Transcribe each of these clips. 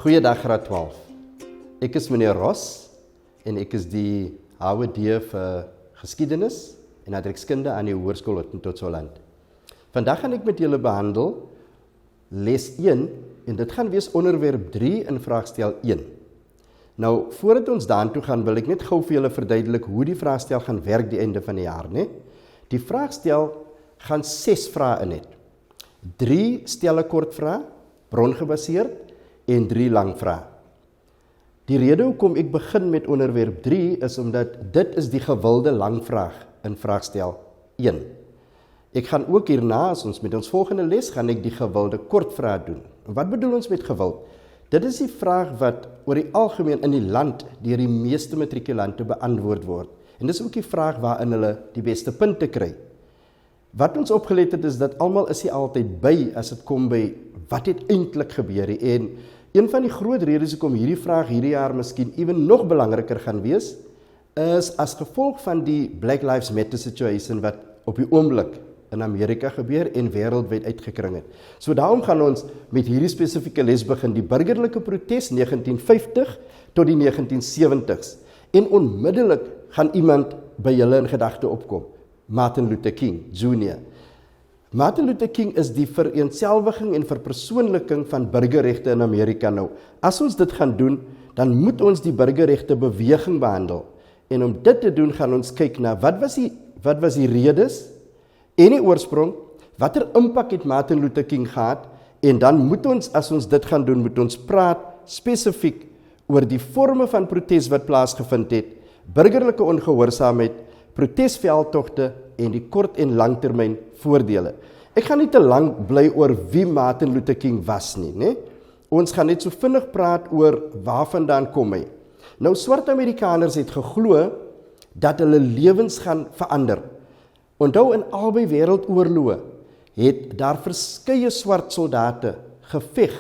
Goeiedag graad 12. Ek is meneer Ross en ek is die HWD vir Geskiedenis en Aardrykskunde aan die Hoërskool in Tot-Soland. Vandag gaan ek met julle behandel les 1 en dit gaan wees onderwerp 3 in vraagstel 1. Nou, voordat ons daartoe gaan, wil ek net gou vir julle verduidelik hoe die vraagstel gaan werk die einde van die jaar, né? Die vraagstel gaan 6 vrae in het. 3 stelle kort vrae, brongebaseerd en 3 lang vrae. Die rede hoekom ek begin met onderwerp 3 is omdat dit is die gewilde lang vraag in vraagstel 1. Ek gaan ook hierna, as ons met ons volgende les, gaan ek die gewilde kort vrae doen. Wat bedoel ons met gewild? Dit is die vraag wat oor die algemeen in die land deur die meeste matrikulante beantwoord word. En dis ook die vraag waarin hulle die beste punte kry. Wat ons opgelet het is dat almal is nie altyd by as dit kom by wat het eintlik gebeur nie. En een van die groot redes hoekom hierdie vraag hierdie jaar miskien ewen nog belangriker gaan wees, is as gevolg van die Black Lives Matter situation wat op die oomblik in Amerika gebeur en wêreldwyd uitgekring het. So daarom gaan ons met hierdie spesifieke les begin, die burgerlike protes 1950 tot die 1970s. En onmiddellik gaan iemand by julle in gedagte opkom, Martin Luther King Jr. Martin Luther King is die vereenselwiging en verpersoonliking van burgerregte in Amerika nou. As ons dit gaan doen, dan moet ons die burgerregte beweging behandel. En om dit te doen, gaan ons kyk na wat was die redes en die oorsprong, watter impak het Martin Luther King gehad, en dan moet ons, as ons dit gaan doen, moet ons praat spesifiek oor die vorme van protes wat plaasgevind het, burgerlike ongehoorsaamheid, protesveldtogte en die kort en langtermyn voordele. Ek gaan nie te lank bly oor wie Martin Luther King was nie, né? Ons gaan net so vinnig praat oor waarvandaan kom hy. Nou, swart Amerikaners het geglo dat hulle lewens gaan verander. Onthou, in albei wêreldoorloë het daar verskeie swart soldate geveg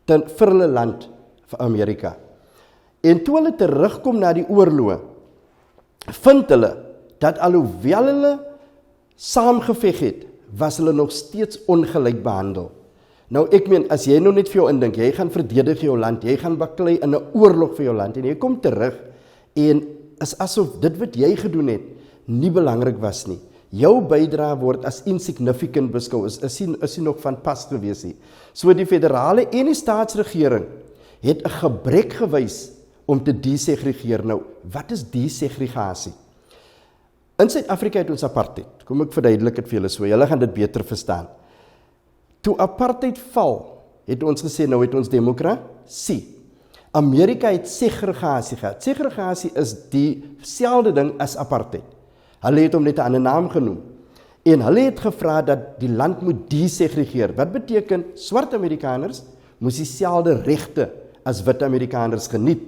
vir hulle land, vir Amerika. En toe hulle terugkom na die oorloë, vind hulle dat alhoewel hulle saamgeveg het, was hulle nog steeds ongelyk behandel. Nou ek meen, as jy nou net vir jou indink, jy gaan verdedig jou land, jy gaan baklei in 'n oorlog vir jou land, en jy kom terug, en is asof dit wat jy gedoen het, nie belangrik was nie. Jou bydrae word as insignificant beskou, is nie nog van pas gewees nie. So die federale en die staatsregering het 'n gebrek gewys om te desegregeer. Nou, wat is desegregasie? In Suid-Afrika het ons apartheid. Kom ek verduidelik dit vir julle so, julle gaan dit beter verstaan. Toe apartheid val, het ons gesê, nou het ons demokrasie. Amerika het segregasie gehad. Segregasie is dieselfde ding as apartheid. Hulle het hom net 'n ander naam genoem. En hulle het gevra dat die land moet desegregeer. Wat beteken, swart Amerikaners moes dieselfde regte as wit Amerikaners geniet.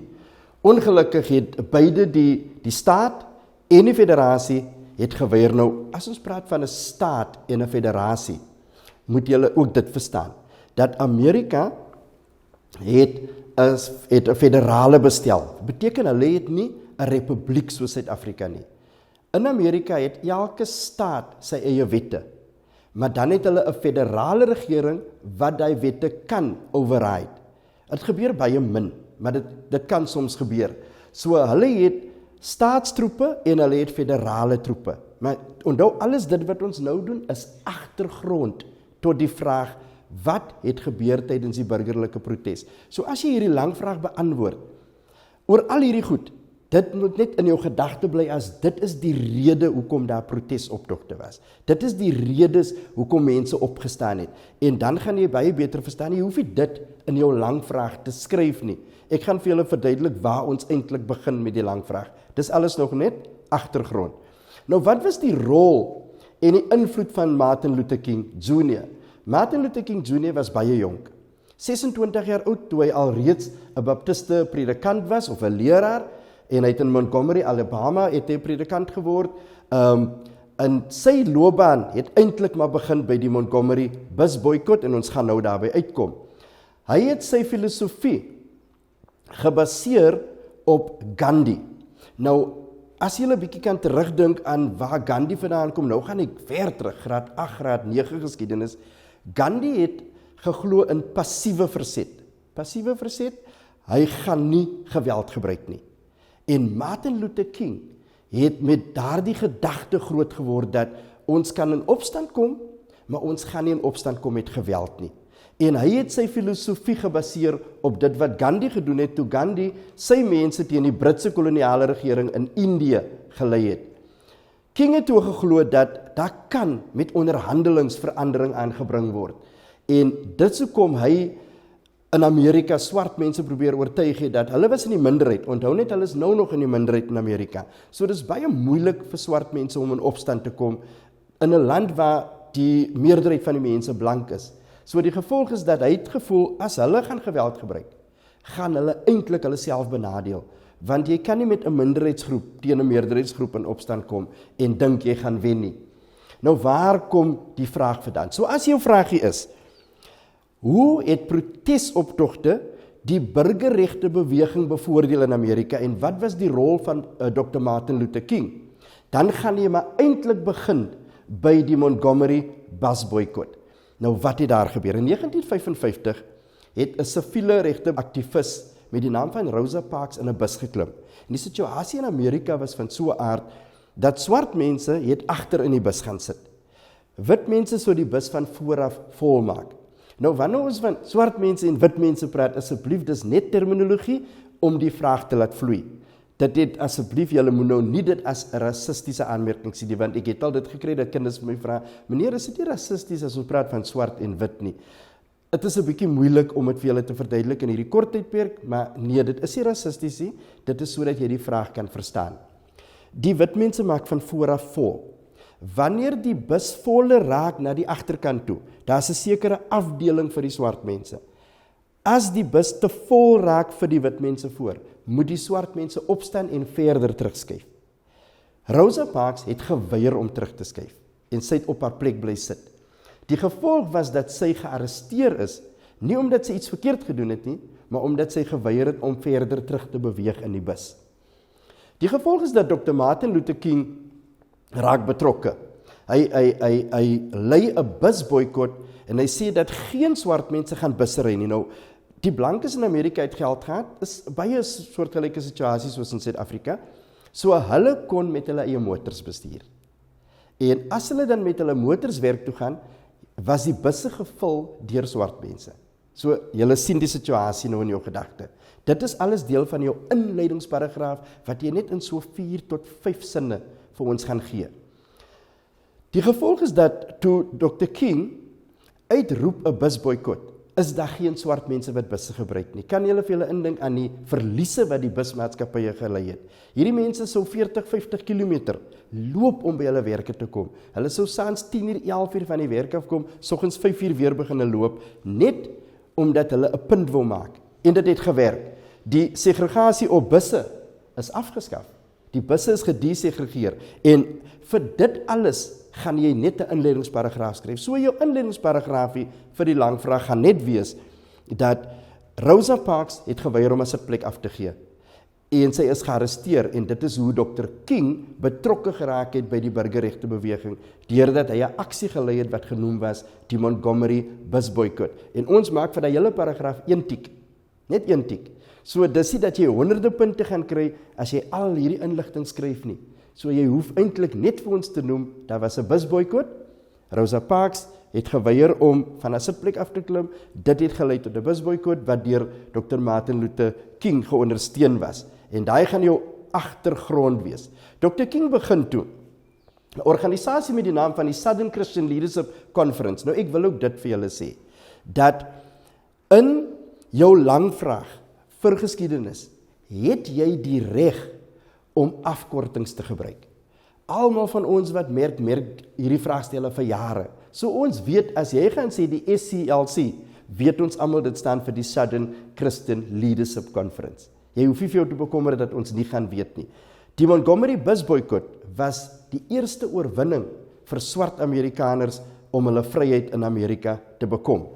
Ongelukkig het beide die staat en die federasie het geweier. Nou, as ons praat van 'n staat en 'n federasie, moet julle ook dit verstaan, dat Amerika het 'n federale bestel. Beteken hulle het nie 'n republiek soos Suid-Afrika nie. In Amerika het elke staat sy eie wette, maar dan het hulle 'n federale regering wat daai wette kan override. Dit gebeur baie min, maar dit kan soms gebeur. So hulle het staatstroepe en hulle het federale troepe. Maar onthou, alles dit wat ons nou doen is agtergrond tot die vraag, wat het gebeur tydens die burgerlike protes? So as jy hierdie lang vraag beantwoord, oor al hierdie goed, dit moet net in jou gedagte bly as dit is die rede hoekom daar protesoptogte was. Dit is die redes hoekom mense opgestaan het. En dan gaan jy baie beter verstaan, jy hoef nie dit in jou lang vraag te skryf nie. Ek gaan vir julle verduidelik waar ons eintlik begin met die lang vraag. Dis alles nog net agtergrond. Nou, wat was die rol en die invloed van Martin Luther King Jr.? Martin Luther King Jr. was baie jonk. 26 jaar oud, toe hy alreeds 'n baptiste predikant was, of 'n leraar, en hy het in Montgomery, Alabama, het hy predikant geword. En sy loopbaan het eintlik maar begin by die Montgomery busboikot, en ons gaan nou daarby uitkom. Hy het sy filosofie gebaseer op Gandhi. Nou, as jy 'n bietjie kan terugdink aan waar Gandhi vandaan kom, nou gaan ek ver terug, graad 8, graad 9 geskiedenis. Gandhi het geglo in passiewe verset. passiewe verset, hy gaan nie geweld gebruik nie. En Martin Luther King het met daardie gedagte groot geword dat ons kan in opstand kom, maar ons gaan nie in opstand kom met geweld nie. En hy het sy filosofie gebaseer op dit wat Gandhi gedoen het, toe Gandhi sy mense teen die Britse koloniale regering in Indië gelei het. King het toe geglo dat daar kan met onderhandelings verandering aangebring word. En dit sou kom hy in Amerika swart mense probeer oortuig het dat hulle was in die minderheid. Onthou net, hulle is nou nog in die minderheid in Amerika. So dis baie moeilik vir swart mense om in opstand te kom in 'n land waar die meerderheid van die mense blank is. So die gevolg is dat hy het gevoel, as hulle gaan geweld gebruik, gaan hulle eintlik hulle self benadeel. Want jy kan nie met 'n minderheidsgroep teen 'n meerderheidsgroep in opstand kom en dink jy gaan wen nie. Nou waar kom die vraag vandaan? So as jou vraagie is, hoe het protesoptogte die burgerregte beweging bevoordeel in Amerika en wat was die rol van Dr. Martin Luther King? Dan gaan jy maar eintlik begin by die Montgomery busboycott. Nou wat het daar gebeur? In 1955 het 'n siviele regte aktivis met die naam van Rosa Parks in 'n bus geklim. En die situasie in Amerika was van so 'n aard dat swart mense het agter in die bus gaan sit. Wit mense sou die bus van vooraf volmaak. Nou wanneer ons van swart mense en wit mense praat, asseblief, dis net terminologie om die vraag te laat vloei. Dit het asseblief, julle moet nou nie dit as 'n rassistiese aanmerking sien nie, want ek het al dit gekry dat kinders my vra, meneer, is dit nie rassisties as ons praat van swart en wit nie? Dit is 'n bietjie moeilik om dit vir julle te verduidelik in hierdie kort tydperk, maar nee, dit is nie rassisties nie, dit is sodat jy die vraag kan verstaan. Die wit mense maak van vooraf vol. Wanneer die bus volle raak na die agterkant toe, daar is 'n sekere afdeling vir die swart mense. As die bus te vol raak vir die wit mense voor, moet die swart mense opstaan en verder terugskuif. Rosa Parks het geweier om terug te skuif en sy het op haar plek bly sit. Die gevolg was dat sy gearresteer is, nie omdat sy iets verkeerd gedoen het nie, maar omdat sy geweier het om verder terug te beweeg in die bus. Die gevolg is dat Dr. Martin Luther King raak betrokke. Hy lei 'n busboycott en hy sê dat geen swart mense gaan busse ry nie. Nou, die blankes in Amerika het geld gehad, is baie soortgelyke situasies soos in Suid-Afrika, so hulle kon met hulle eie motors bestuur. En as hulle dan met hulle motors werk toe gaan, was die busse gevul deur swart mense. So, julle sien die situasie nou in jou gedagte. Dit is alles deel van jou inleidingsparagraaf, wat jy net in so 4 tot 5 sinne vir ons gaan gee. Die gevolg is dat toe Dr. King uitroep 'n busboycott, is daar geen swart mense wat busse gebruik nie. Kan julle vir julle indink aan die verliese wat die busmaatskappye gelei het? Hierdie mense sou 40-50 km loop om by hulle werke te kom. Hulle sou saans 10:00, 11:00 van die werk afkom, soggens 5:00 weer begin loop, net omdat hulle 'n punt wou maak. En dit het gewerk. Die segregasie op busse is afgeskaf. Die busse is gedesegregeer. En vir dit alles gaan jy net 'n inleidingsparagraaf skryf. So jou inleidingsparagraafie vir die lang vraag gaan net wees dat Rosa Parks het geweier om 'n sitplek af te gee. En sy is gearresteer en dit is hoe Dr. King betrokke geraak het by die burgerregte beweging deurdat hy 'n aksie gelei het wat genoem was die Montgomery busboycott. En ons maak vir daai hele paragraaf 1 tik. Net 1 tik. So dis nie dat jy honderde punte gaan kry as jy al hierdie inligting skryf nie. So jy hoef eintlik net vir ons te noem, daar was 'n busboycott, Rosa Parks het geweier om van 'n sitplek af te klim, dit het gelei tot 'n busboycott wat deur Dr. Martin Luther King geondersteun was. En daai gaan jou agtergrond wees. Dr. King begin toe 'n organisasie met die naam van die Southern Christian Leadership Conference. Nou ek wil ook dit vir julle sê, dat in jou lang vraag vir geskiedenis, het jy die reg om afkortings te gebruik. Almal van ons wat merk hierdie vraagstelle vir jare. So ons weet, as jy gaan sê die SCLC, weet ons almal dit staan vir die Southern Christian Leadership Conference. Jy hoef nie vir jou te bekommer dat ons nie gaan weet nie. Die Montgomery busboycott was die eerste oorwinning vir swart Amerikaners om hulle vryheid in Amerika te bekom.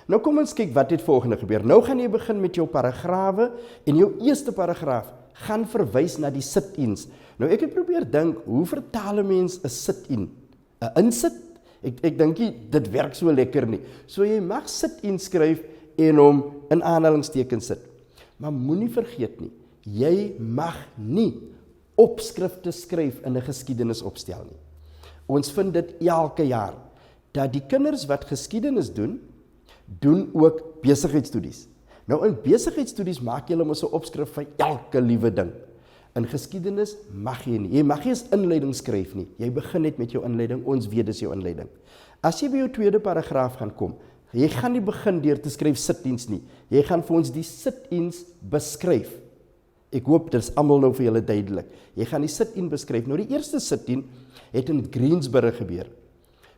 Nou kom ons kyk wat het volgende gebeur. Nou gaan jy begin met jou paragrawe en jou eerste paragraaf gaan verwys na die sit-ins. Nou ek het probeer dink, hoe vertaal 'n mens 'n sit-in? 'n insit? Ek dink nie dit werk so lekker nie. So jy mag sit-in skryf en hom in aanhalingstekens sit. Maar moenie vergeet nie, jy mag nie opskrifte skryf in 'n geskiedenisopstel nie. Ons vind dit elke jaar, dat die kinders wat geskiedenis doen ook besigheidstudies. Nou in besigheidstudies maak jy mos 'n opskrif van elke liewe ding. In geskiedenis mag jy nie. Jy mag nie eens inleiding skryf nie. Jy begin net met jou inleiding, ons weet dis jou inleiding. As jy by jou tweede paragraaf gaan kom, jy gaan nie begin deur te skryf sitdiens nie. Jy gaan vir ons die sitdiens beskryf. Ek hoop dit is almal nou vir julle duidelik. Jy gaan die sitdien beskryf. Nou die eerste sitdien het in Greensboro gebeur.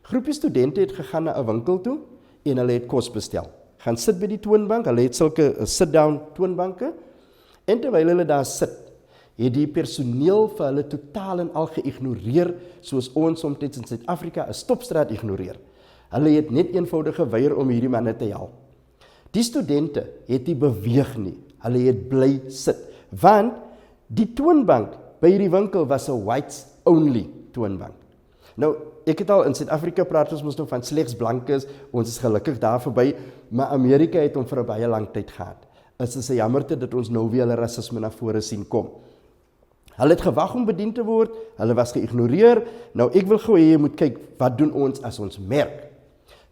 Groepie studente het gegaan na 'n winkel toe en hulle het kos bestel. Gaan sit by die toonbank, hulle het sulke sit-down toonbanke, en terwyl hulle daar sit, het die personeel vir hulle totaal en al geïgnoreer, soos ons soms in Suid-Afrika 'n stopstraat ignoreer. Hulle het net eenvoudig geweier om hierdie manne te help. Die studente het nie beweeg nie, hulle het bly sit, want die toonbank by hierdie winkel was 'n whites only toonbank. Nou, ek het al in Suid-Afrika praat ons nou van slegs blankes, ons is gelukkig daar verby, maar Amerika het hom vir 'n baie lang tyd gehad. Is 'n jammerte dat ons nou weer hulle rasisme na vore sien kom. Hulle het gewag om bedien te word, hulle was geïgnoreer. Nou ek wil gou hê jy moet kyk, wat doen ons as ons merk?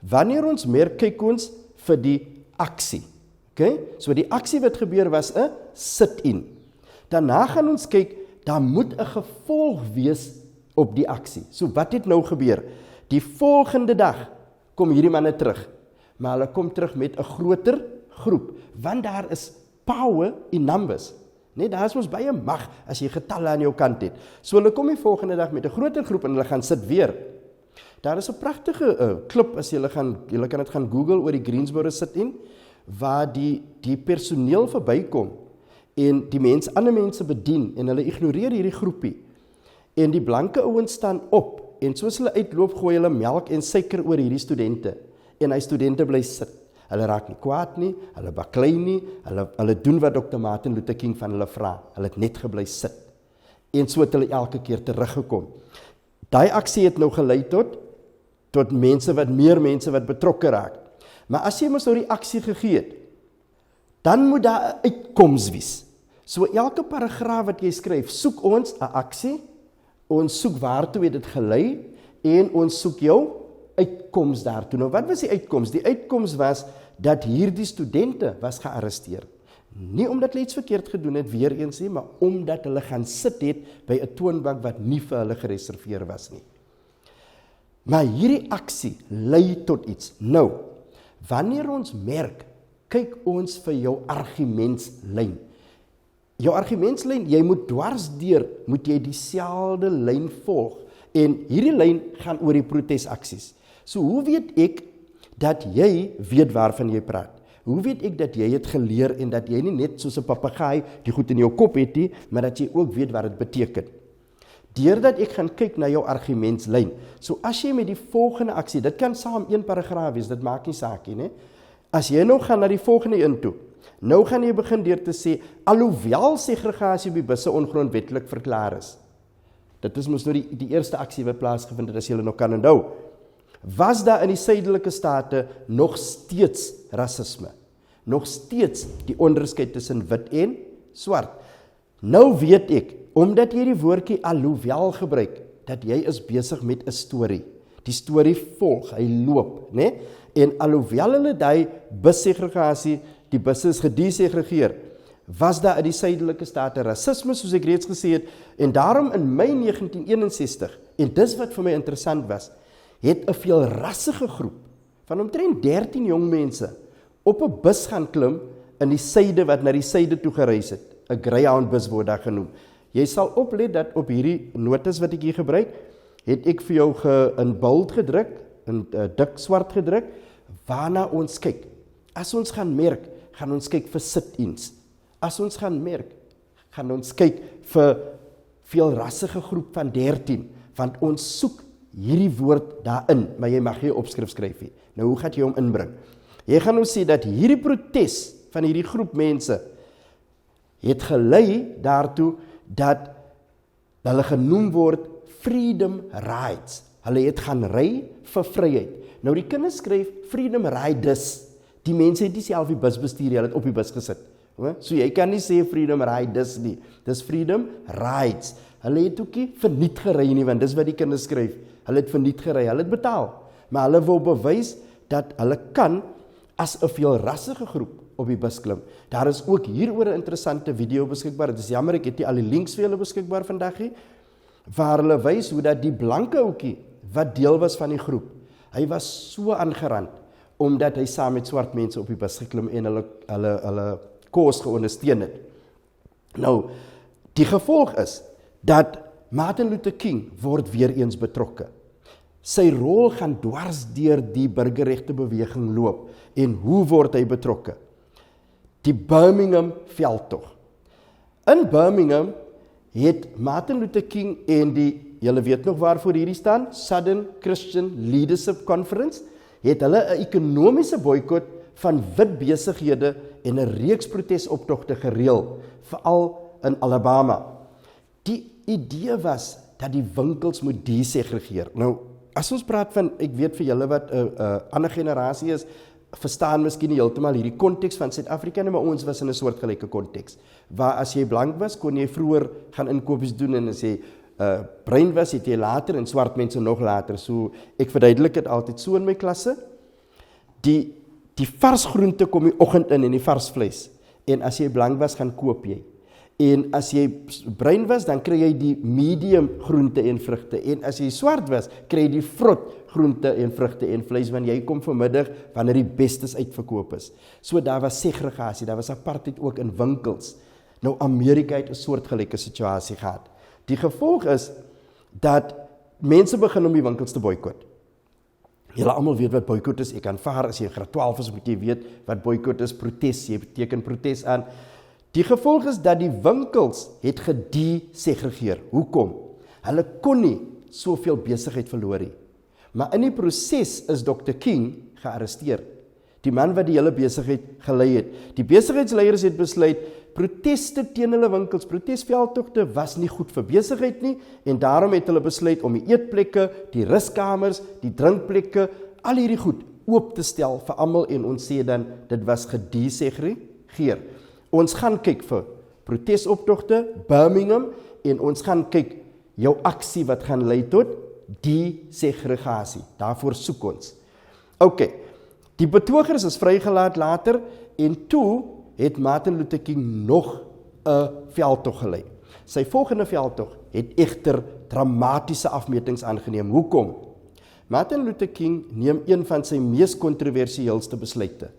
Wanneer ons merk, kyk ons vir die aksie. Okay? So die aksie wat gebeur was 'n sit-in. Daarna gaan ons kyk, daar moet 'n gevolg wees op die aksie. So wat het nou gebeur? Die volgende dag kom hierdie manne terug, maar hulle kom terug met 'n groter groep, want daar is power in numbers. Nee, daar is ons baie mag as jy getalle aan jou kant het. So hulle kom die volgende dag met 'n groter groep en hulle gaan sit weer. Daar is 'n pragtige klip as julle kan dit gaan Google oor die Greensboro sit-in, waar die personeel verbykom en die ander mense bedien en hulle ignoreer hierdie groepie. En die blanke ouens staan op en soos hulle uitloop gooi hulle melk en suiker oor hierdie studente en hy studente bly sit. Hulle raak nie kwaad nie, hulle baklei nie, hulle doen wat Dr. Martin Luther King van hulle vra. Hulle het net gebly sit. En so het hulle elke keer teruggekom. Daai aksie het nou gelei tot meer mense wat betrokke raak. Maar as jy mos nou die aksie gegee het, dan moet daar 'n uitkoms wees. So elke paragraaf wat jy skryf, soek ons 'n aksie, ons soek waartoe het dit gelei en ons soek jou uitkoms daartoe. Nou wat was die uitkoms? Die uitkoms was dat hierdie studente was gearresteer. Nie omdat hulle iets verkeerd gedoen het, weer eens nie, maar omdat hulle gaan sit het by 'n toonbank wat nie vir hulle gereserveer was nie. Maar hierdie aksie lei tot iets. Nou, wanneer ons merk, kyk ons vir jou argumentslyn. Jou argumentslyn, jy moet dwarsdeur, moet jy dieselfde lyn volg. En hierdie lyn gaan oor die protesaksies. So hoe weet ek dat jy weet waarvan jy praat? Hoe weet ek dat jy het geleer en dat jy nie net soos 'n papegaai die goed in jou kop het nie, maar dat jy ook weet wat dit beteken? Deurdat ek gaan kyk na jou argumentslyn. So as jy met die volgende aksie, dit kan saam een paragraaf wees, dit maak nie saak nie. As jy nou gaan na die volgende een toe, nou gaan jy begin deur te sê, alhoewel segregasie by busse ongrondwetlik verklaar is. Dit is mos nou die eerste aksie wat plaasgevind het, as julle nog kan onthou. Was daar in die suidelike state nog steeds rasisme? Nog steeds die onderskeid tussen wit en swart? Nou weet ek, omdat jy die woordjie alhoewel gebruik, dat jy is besig met 'n storie. Die storie volg, hy loop, né? En alhoewel hulle daai bussegregasie, die busse is gedesegregeer, was daar in die suidelike state rasisme, soos ek reeds gesê het, en daarom in Mei 1961, en dis wat vir my interessant was, het 'n veelrassige groep van omtrent 13 jong mense op 'n bus gaan klim in die suide wat na die suide toe gereis het. 'n Greyhound bus word daar genoem. Jy sal oplet dat op hierdie notas wat ek hier gebruik, het ek vir jou in bold gedruk, in dik swart gedruk, waarna ons kyk. As ons gaan merk, gaan ons kyk vir sit-ins. As ons gaan merk, gaan ons kyk vir veelrassige groep van 13, want ons soek hierdie woord daarin, maar jy mag nie opskrif skryf nie. Nou hoe gaan jy hom inbring? Jy gaan nou sê dat hierdie protes van hierdie groep mense het gelei daartoe dat hulle genoem word freedom rides. Hulle het gaan ry vir vryheid. Nou die kinders skryf freedom riders. Die mense het nie self die bus bestuur, hulle het op die bus gesit. So jy kan nie sê freedom ride dis nie. Dis freedom rides. Hulle het ook nie verniet gery nie, want dis wat die kinders skryf. Hulle het verniet gery, hulle het betaal. Maar hulle wil bewys dat hulle kan as 'n veelrassige groep op die bus klim. Daar is ook hieroor 'n interessante video beskikbaar. Dit is jammer ek het nie al die links vir julle beskikbaar vandag nie, waar hulle wys hoe dat die blanke ouetjie wat deel was van die groep, hy was so aangerand omdat hy saam met swart mense op die bus geklim en hulle koers geondersteun het. Nou, die gevolg is dat Martin Luther King word weer eens betrokke. Sy rol gaan dwars deur die burgerregte beweging loop. En hoe word hy betrokke? Die Birmingham veldtog. In Birmingham het Martin Luther King en julle weet nog waarvoor hierdie staan, Southern Christian Leadership Conference, het hulle 'n ekonomiese boikot van wit besighede en 'n reeks protesoptogte gereël, veral in Alabama. Die idee was dat die winkels moet desegregeer. Nou, as ons praat van, ek weet vir julle wat 'n ander generasie is, verstaan miskien nie heeltemal hierdie konteks van Suid-Afrika nie, maar ons was in 'n soortgelyke konteks, waar as jy blank was, kon jy vroeër gaan inkopies doen, en as jy bruin was, het jy later, en swart mense nog later. So, ek verduidelik dit altyd so in my klasse. Die vars groente kom die oggend in, en die vars vleis, en as jy blank was, gaan koop jy. En as jy bruin was, dan kry jy die medium groente en vrugte, en as jy swart was, kry jy die vrot groente en vrugte en vleis, want jy kom vanmiddag wanneer die bestes uitverkoop is. So daar was segregasie, daar was apartheid ook in winkels. Nou Amerika het 'n soortgelyke situasie gehad. Die gevolg is dat mense begin om die winkels te boikot. Julle almal weet wat boikot is. Ek aanvaar as jy graad 12 is, moet jy weet wat boikot is, protes, jy beteken protes aan. Die gevolg is dat die winkels het gedesegregeer. Hoekom? Hulle kon nie soveel besigheid verloor nie. Maar in die proses is Dr. King gearresteer. Die man wat die hele besigheid gelei het. Die besigheidsleiers het besluit, proteste teen hulle winkels, protesveldtogte was nie goed vir besigheid nie, en daarom het hulle besluit om die eetplekke, die ruskamers, die drinkplekke, al hierdie goed oop te stel vir almal, en ons sê dan, dit was gedesegregeer. Ons gaan kyk vir protesoptogte, Birmingham, en ons gaan kyk jou aksie wat gaan lei tot desegregasie. Daarvoor soek ons. OK, die betogers is vrygelaat later, en toe het Martin Luther King nog 'n veldtog gelei. Sy volgende veldtog het egter dramatiese afmetings aangeneem. Hoekom? Martin Luther King neem een van sy mees kontroversiëelste besluite.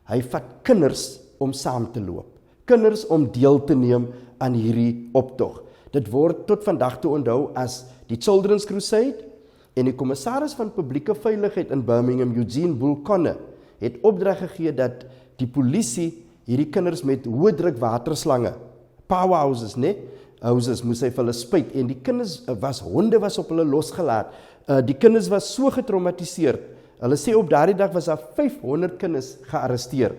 Hy vat kinders om saam te loop. Kinders om deel te neem aan hierdie optog. Dit word tot vandag toe onthou as die Children's Crusade, en die kommissaris van publieke veiligheid in Birmingham, Eugene Bull Connor, het opdrag gegee dat die polisie hierdie kinders met hoë druk waterslange, powerhouses, houses moes hy vir hulle spuit, en die kinders honde was op hulle losgelaat. Die kinders was so getraumatiseerd. Hulle sê op daardie dag was daar 500 kinders gearresteer.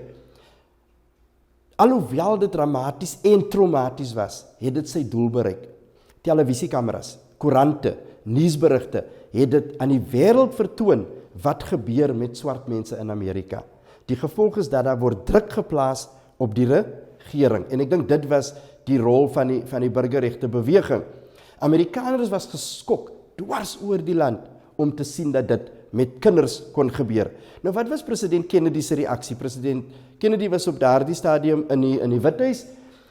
Alhoewel dit dramaties en traumaties was, het dit sy doel bereik. Televisiekameras, koerante, nuusberigte het dit aan die wêreld vertoon wat gebeur met swart mense in Amerika. Die gevolg is dat daar word druk geplaas op die regering, en ek dink dit was die rol van die burgerregte beweging. Amerikaners was geskok dwars oor die land om te sien dat dit met kinders kon gebeur. Nou wat was president Kennedy se reaksie? President Kennedy was op daardie stadium in die Withuis,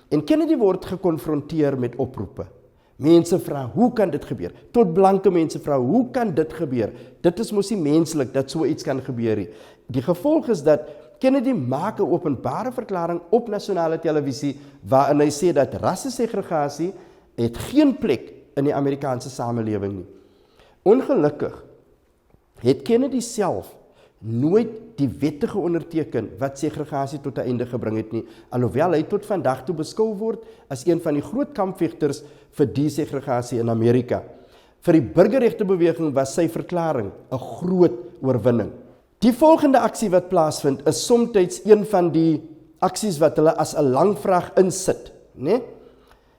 en Kennedy word gekonfronteer met oproepe. Mense vra, hoe kan dit gebeur? Tot blanke mense vra, hoe kan dit gebeur? Dit is mos nie menslik dat so iets kan gebeur nie. Die gevolg is dat Kennedy maak 'n openbare verklaring op nasionale televisie waarin hy sê dat rassesegregasie het geen plek in die Amerikaanse samelewing nie. Ongelukkig het Kennedy self nooit die wette geonderteken wat segregasie tot 'n einde gebring het nie, alhoewel hy tot vandag toe beskou word as een van die groot kampvegters vir desegregasie in Amerika. Vir die burgerregte beweging was sy verklaring 'n groot oorwinning. Die volgende aksie wat plaasvind is soms een van die aksies wat hulle as 'n lang vraag insit, né?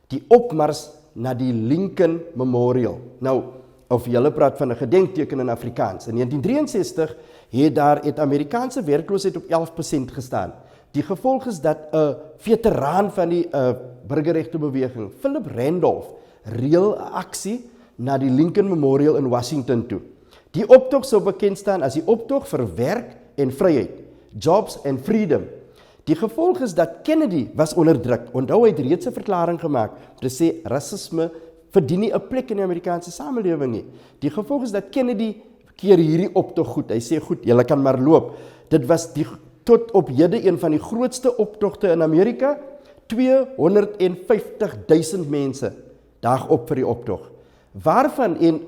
Die opmars na die Lincoln Memorial. Nou, of julle praat van 'n gedenkteken in Afrikaans. In 1963 het Amerikaanse werkloosheid op 11% gestaan. Die gevolg is dat 'n veteraan van die burgerregtebeweging, Philip Randolph, reël 'n aksie na die Lincoln Memorial in Washington toe. Die optog sou bekend staan as die optog vir werk en vryheid, jobs and freedom. Die gevolg is dat Kennedy was onderdruk. Onthou, hy het reeds 'n verklaring gemaak om te sê rasisme verdien nie 'n plek in die Amerikaanse samelewing nie. Die gevolg is dat Kennedy keer hierdie optog goed. Hy sê goed, julle kan maar loop. Dit was tot op hede een van die grootste optogte in Amerika. 250.000 mense daag op vir die optog. Waarvan, en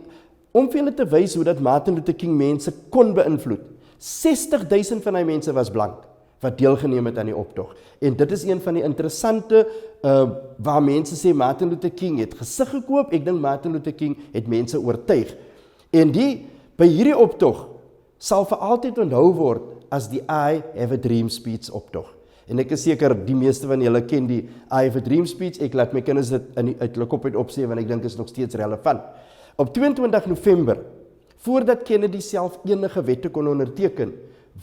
om vir julle te wys hoe dat Martin Luther King mense kon beïnvloed, 60.000 van die mense was blank wat deelgeneem het aan die optog. En dit is een van die interessante waar mense sê Martin Luther King het gesig gekoop. Ek dink Martin Luther King het mense oortuig. En by hierdie optog sal vir altyd onthou word as die I Have a Dream speech optog. En ek is seker die meeste van julle ken die I Have a Dream speech. Ek laat my kinders dit uit hulle kop uit opsê want ek dink is nog steeds relevant. Op 22 November, voordat Kennedy self enige wette kon onderteken,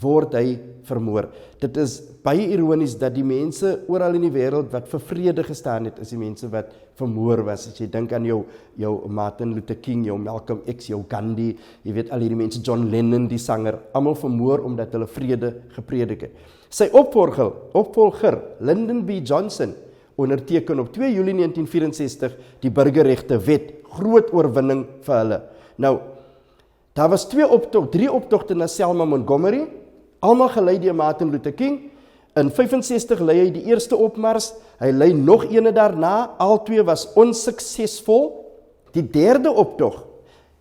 word hy vermoor. Dit is baie ironies dat die mense oral in die wêreld wat vir vrede gestaan het, is die mense wat vermoor was. As jy dink aan jou Martin Luther King, jou Malcolm X, jou Gandhi, jy weet al hierdie mense, John Lennon, die sanger, almal vermoor omdat hulle vrede gepredik het. Sy opvolger, Lyndon B. Johnson, onderteken op 2 Julie 1964 die burgerregte wet, groot oorwinning vir hulle. Nou, daar was 3 optogte na Selma Montgomery, almal gelei deur Martin Luther King. In 65 lei hy die eerste opmars, hy lei nog ene daarna, al 2 was onsuksesvol. Die 3de optog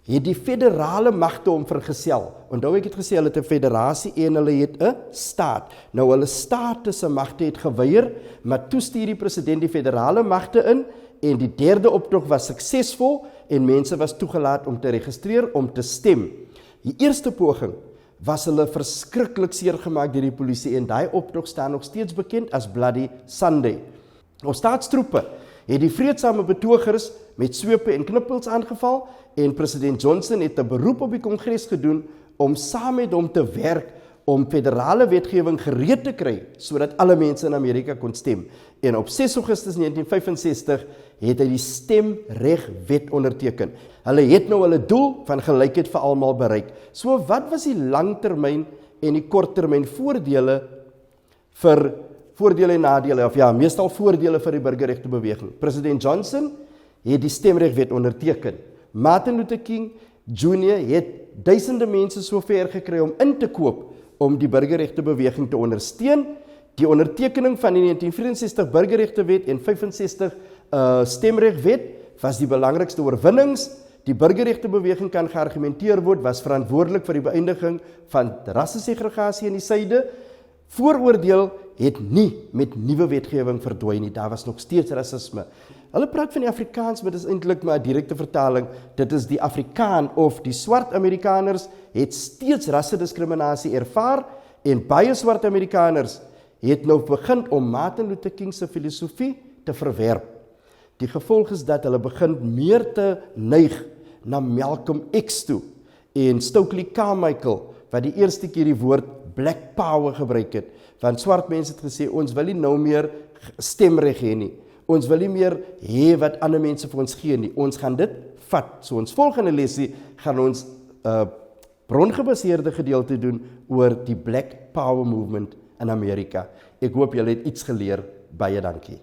het die federale magte om vergesel. Onthou ek het gesê hulle het 'n federasie en hulle het 'n staat. Nou hulle state se magte het geweier, maar toe stuur die president die federale magte in en die 3de optog was suksesvol en mense was toegelaat om te registreer, om te stem. Die eerste poging was hulle verskriklik seer gemaak deur die polisie en daai optog staan nog steeds bekend as Bloody Sunday. Ons staatstroepe het die vreedsame betogers met swepe en knippels aangeval en president Johnson het 'n beroep op die Kongres gedoen om saam met hom te werk om federale wetgewing gereed te kry sodat alle mense in Amerika kon stem. En op 6 Augustus 1965 het hy die stemregwet onderteken. Hulle het nou hulle doel van gelykheid vir almal bereik. So wat was die langtermyn en die korttermyn voordele en nadele, of ja, meestal voordele vir die burgerregte beweging? President Johnson het die stemregwet onderteken. Martin Luther King Jr. het duisende mense so ver gekry om in te koop om die burgerregte beweging te ondersteun. Die ondertekening van die 1964 burgerregtewet en 65 stemregwet was die belangrikste oorwinnings. Die burgerregte beweging kan geargumenteer word, was verantwoordelik vir die beëindiging van rassesegregasie in die suide. Vooroordeel het nie met nuwe wetgewing verdwyn nie, daar was nog steeds rasisme. Hulle praat van die Afrikaans, maar dit is eintlik maar 'n direkte vertaling. Dit is die Afrikaan of die swart Amerikaners het steeds rassediskriminasie ervaar en baie swart Amerikaners het nou begin om Martin Luther King se filosofie te verwerp. Die gevolg is dat hulle begin meer te neig na Malcolm X toe en Stokely Carmichael wat die eerste keer die woord Black Power gebruik het. Want swart mense het gesê ons wil nie nou meer stemreg hê nie. Ons wil nie meer hê wat ander mense vir ons gee nie. Ons gaan dit vat. So ons volgende lesie gaan ons brongebaseerde gedeelte doen oor die Black Power Movement in Amerika. Ek hoop julle het iets geleer. Baie dankie.